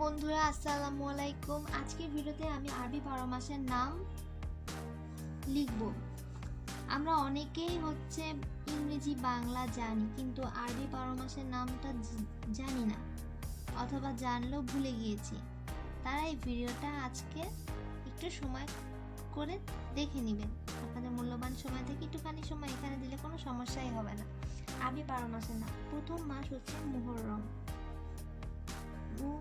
বন্ধুরা, আসসালামু আলাইকুম। আজকের ভিডিওতে আমি আরবি 12 মাসের নাম লিখব। আমরা অনেকেই ইংরেজি বাংলা জানি, কিন্তু আরবি 12 মাসের নামটা জানি না, অথবা জানলেও ভুলে গিয়েছি। তারা এই ভিডিওটা আজকে একটু সময় করে দেখে নেবেন। আপনাদের মূল্যবান সময় থেকে একটুখানি সময় এখানে দিলে কোনো সমস্যাই হবে না। আরবি 12 মাসের নাম, প্রথম মাস হচ্ছে মুহররম। 2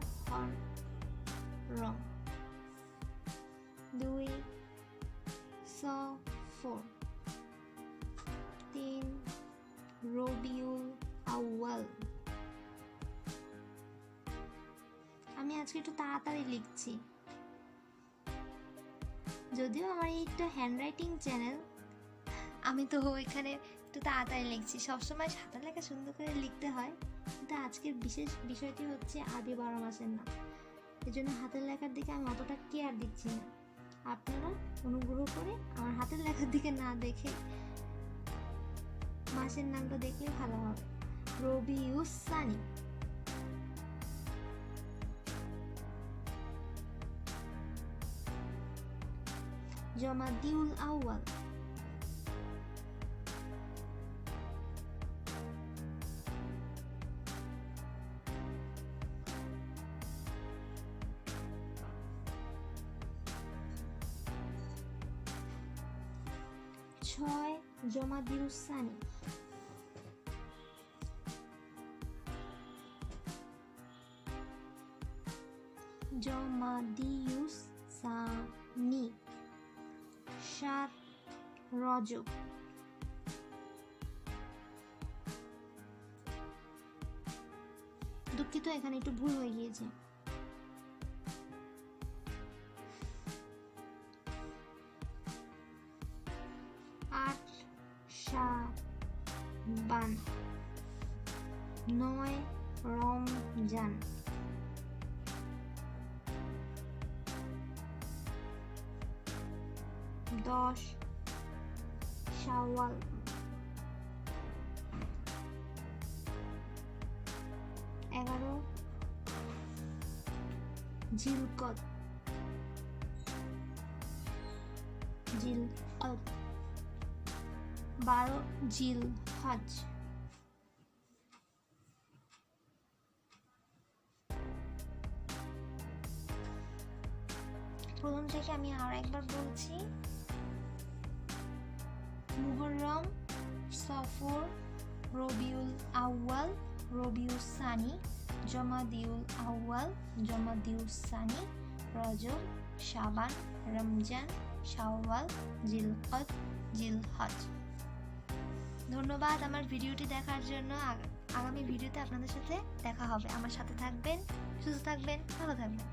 সফর, 3 রবিউল আউয়াল। আমি আজকে একটু তাড়াতাড়ি লিখছি, যদিও আমার এইটা হ্যান্ডরাইটিং চ্যানেল, আমি তো এখানে একটু তাড়াতাড়ি লিখছি। সবসময় হাতের লেখা সুন্দর করে লিখতে হয়, কিন্তু আজকের বিশেষ বিষয়টি হচ্ছে আরবি 12 মাসের নাম। এই জন্য হাতের লেখার দিকে আমি অতটা কেয়ার দিচ্ছি না। আপনারা অনুগ্রহ করে আমার হাতের লেখার দিকে না দেখে মাসের নামটা দেখলে ভালো হবে। রবিউস সানি, জমাদিউল আউয়াল, ছয় জমাদিউস সানি, জমাদিউস সানি, 7 রজব, দুঃখিত এখানে একটু ভুল হয়ে গিয়েছে। 8 শাবান, 9 রমজান, 10 শাওয়াল, 11 জিলকদ, 12 জিলহজ। প্রথম থেকে আমি আর একবার বলছি: মুহররম, সফর, রবিউল আউয়াল, রবিউস সানি, জমাদিউল আউয়াল, জমাদিউস সানি, রজব, শাবান, রমজান, শাওয়াল, জিলকদ, জিলহজ। ধন্যবাদ আমার ভিডিওটি দেখার জন্য। আগামী ভিডিওতে আপনাদের সাথে দেখা হবে। আমার সাথে থাকবেন, সুস্থ থাকবেন, ভালো থাকবেন।